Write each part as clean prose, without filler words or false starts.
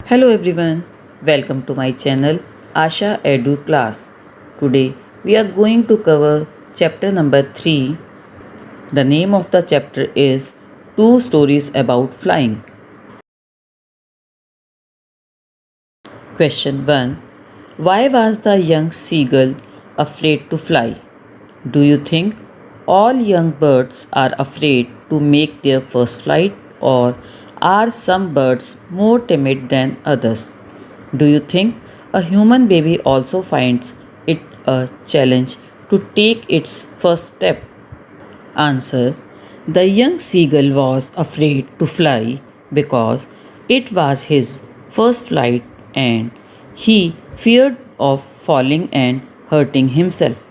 Hello everyone, welcome to my channel Asha Edu class. Today we are going to cover chapter number 3. The name of the chapter is Two Stories About Flying. Question 1. Why was the young seagull afraid to fly? Do you think all young birds are afraid to make their first flight, or are some birds more timid than others? Do you think a human baby also finds it a challenge to take its first step? Answer. The young seagull was afraid to fly because it was his first flight and he feared of falling and hurting himself.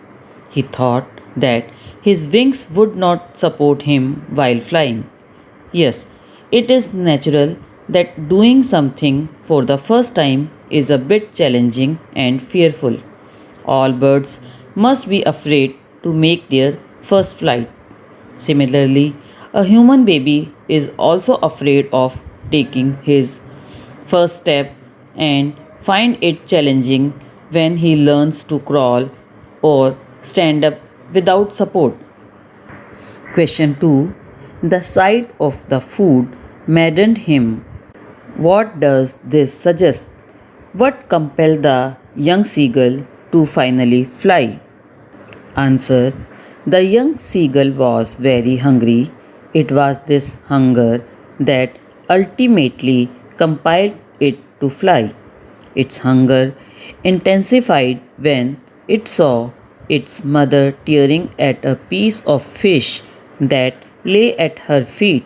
He thought that his wings would not support him while flying. Yes, it is natural that doing something for the first time is a bit challenging and fearful. All birds must be afraid to make their first flight. Similarly, a human baby is also afraid of taking his first step and find it challenging when he learns to crawl or stand up without support. Question 2. The sight of the food maddened him. What does this suggest? What compelled the young seagull to finally fly? Answer. The young seagull was very hungry. It was this hunger that ultimately compelled it to fly. Its hunger intensified when it saw its mother tearing at a piece of fish that lay at her feet.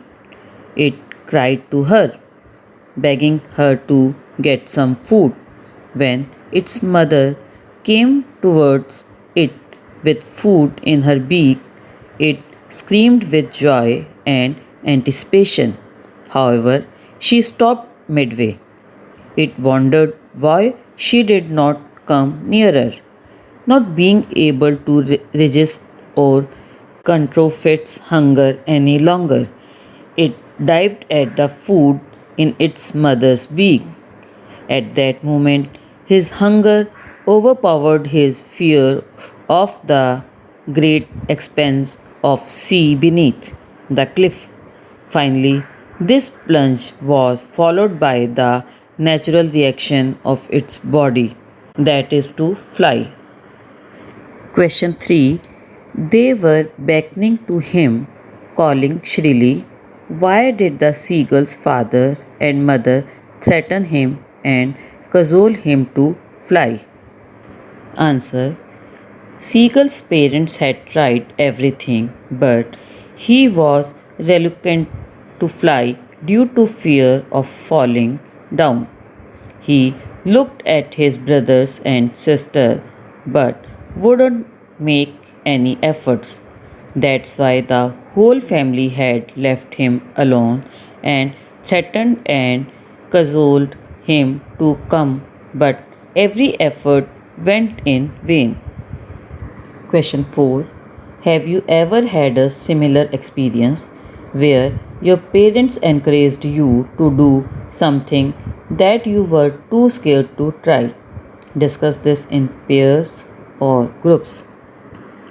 It cried to her, begging her to get some food. When its mother came towards it with food in her beak, it screamed with joy and anticipation. However, she stopped midway. It wondered why she did not come nearer. Not being able to resist or control its hunger any longer, it dived at the food in its mother's beak. At that moment, his hunger overpowered his fear of the great expanse of sea beneath the cliff. Finally, this plunge was followed by the natural reaction of its body, that is, to fly. Question 3. They were beckoning to him, calling shrilly. Why did the seagull's father and mother threaten him and cajole him to fly? Answer. Seagull's parents had tried everything, but he was reluctant to fly due to fear of falling down. He looked at his brothers and sister but wouldn't make any efforts. That's why the whole family had left him alone and threatened and cajoled him to come, but every effort went in vain. Question 4. Have you ever had a similar experience where your parents encouraged you to do something that you were too scared to try? Discuss this in pairs or groups.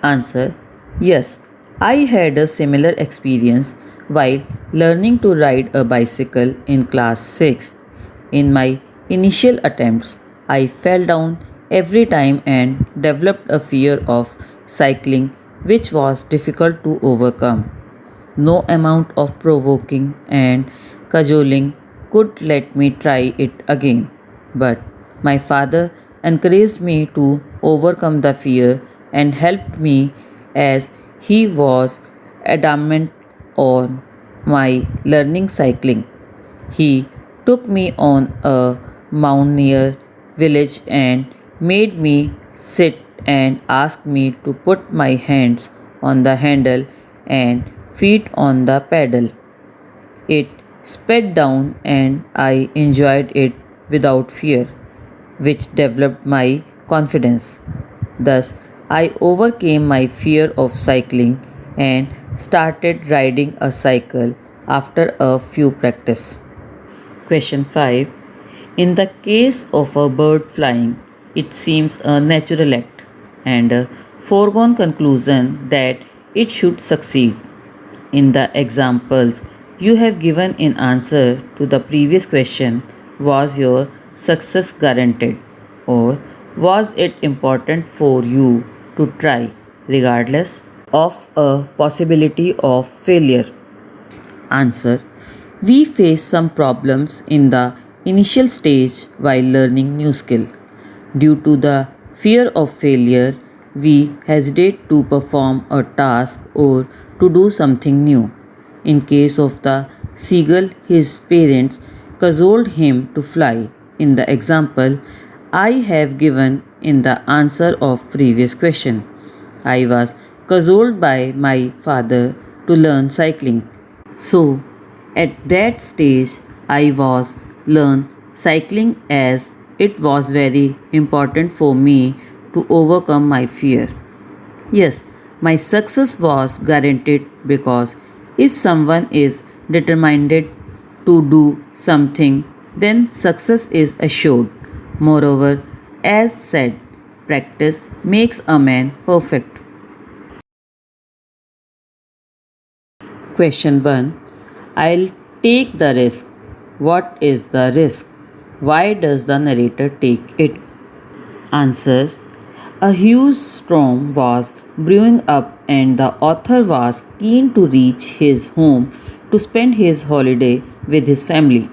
Answer. Yes, I had a similar experience while learning to ride a bicycle in class 6. In my initial attempts, I fell down every time and developed a fear of cycling which was difficult to overcome. No amount of provoking and cajoling could let me try it again. But my father encouraged me to overcome the fear and helped me as he was adamant on my learning cycling. He took me on a mountaineer village and made me sit and asked me to put my hands on the handle and feet on the pedal. It sped down and I enjoyed it without fear, which developed my confidence. Thus, I overcame my fear of cycling and started riding a cycle after a few practice. Question 5. In the case of a bird flying, it seems a natural act and a foregone conclusion that it should succeed. In the examples you have given in answer to the previous question, was your success guaranteed or was it important for you to try regardless of a possibility of failure? Answer: we face some problems in the initial stage while learning new skill. Due to the fear of failure, we hesitate to perform a task or to do something new. In case of the seagull, his parents cajoled him to fly. In the example I have given in the answer of previous question, I was cajoled by my father to learn cycling. So, at that stage, I was learn cycling as it was very important for me to overcome my fear. Yes, my success was guaranteed because if someone is determined to do something, then success is assured. Moreover, as said, practice makes a man perfect. Question 1. I'll take the risk. What is the risk? Why does the narrator take it? Answer: a huge storm was brewing up, and the author was keen to reach his home to spend his holiday with his family.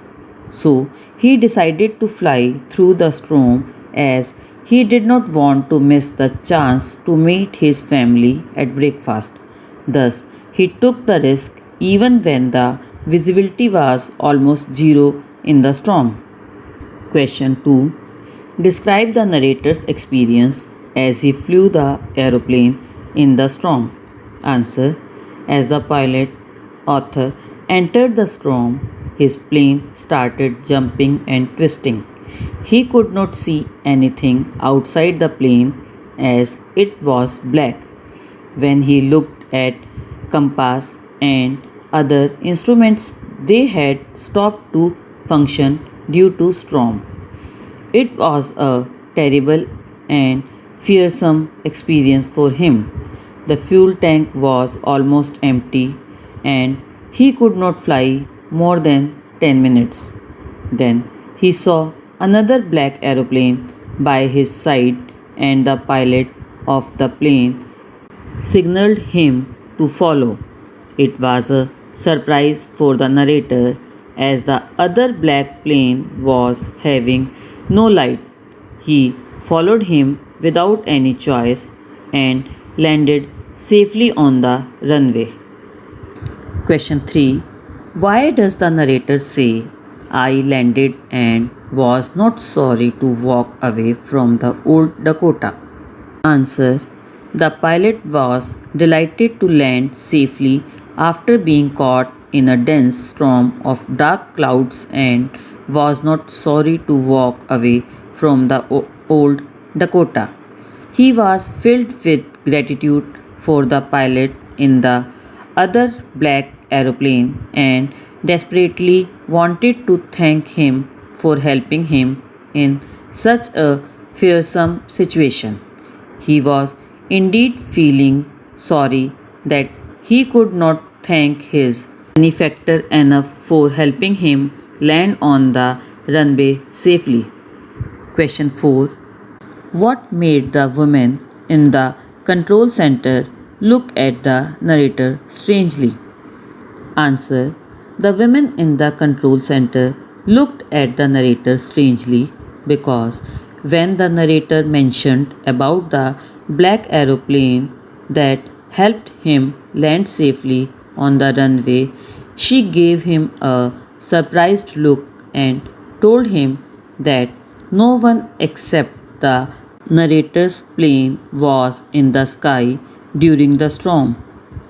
So he decided to fly through the storm as he did not want to miss the chance to meet his family at breakfast. Thus, he took the risk even when the visibility was almost zero in the storm. Question 2. Describe the narrator's experience as he flew the aeroplane in the storm. Answer: as the pilot author entered the storm, his plane started jumping and twisting. He could not see anything outside the plane as it was black. When he looked at compass and other instruments, they had stopped to function due to storm. It was a terrible and fearsome experience for him. The fuel tank was almost empty and he could not fly more than 10 minutes. Then he saw another black aeroplane by his side, and the pilot of the plane signaled him to follow. It was a surprise for the narrator as the other black plane was having no light. He followed him without any choice and landed safely on the runway. Question 3. Why does the narrator say, I landed and was not sorry to walk away from the old Dakota? Answer: the pilot was delighted to land safely after being caught in a dense storm of dark clouds and was not sorry to walk away from the old Dakota. He was filled with gratitude for the pilot in the other black aeroplane and desperately wanted to thank him for helping him in such a fearsome situation. He was indeed feeling sorry that he could not thank his benefactor enough for helping him land on the runway safely. Question 4. What made the woman in the control center look at the narrator strangely? Answer: the women in the control center looked at the narrator strangely because when the narrator mentioned about the black aeroplane that helped him land safely on the runway, she gave him a surprised look and told him that no one except the narrator's plane was in the sky during the storm.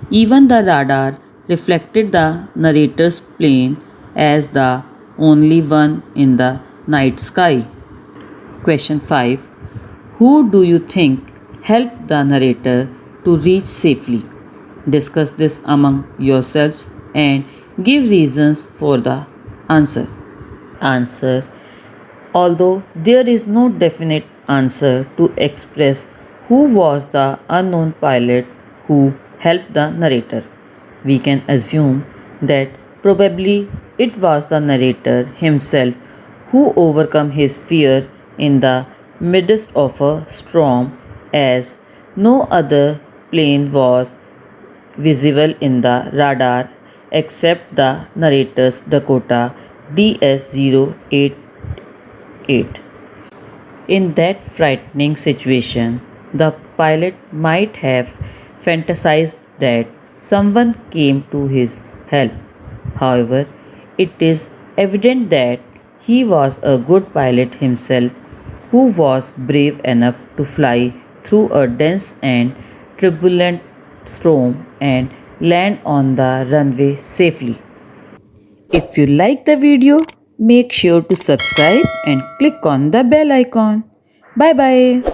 Even the radar reflected the narrator's plane as the only one in the night sky. Question 5. Who do you think helped the narrator to reach safely? Discuss this among yourselves and give reasons for the answer. Answer: Although there is no definite answer to express who was the unknown pilot who helped the narrator, we can assume that probably it was the narrator himself who overcome his fear in the midst of a storm, as no other plane was visible in the radar except the narrator's Dakota DS-088. In that frightening situation, the pilot might have fantasized that someone came to his help. However, it is evident that he was a good pilot himself who was brave enough to fly through a dense and turbulent storm and land on the runway safely. If you like the video, make sure to subscribe and click on the bell icon. Bye bye.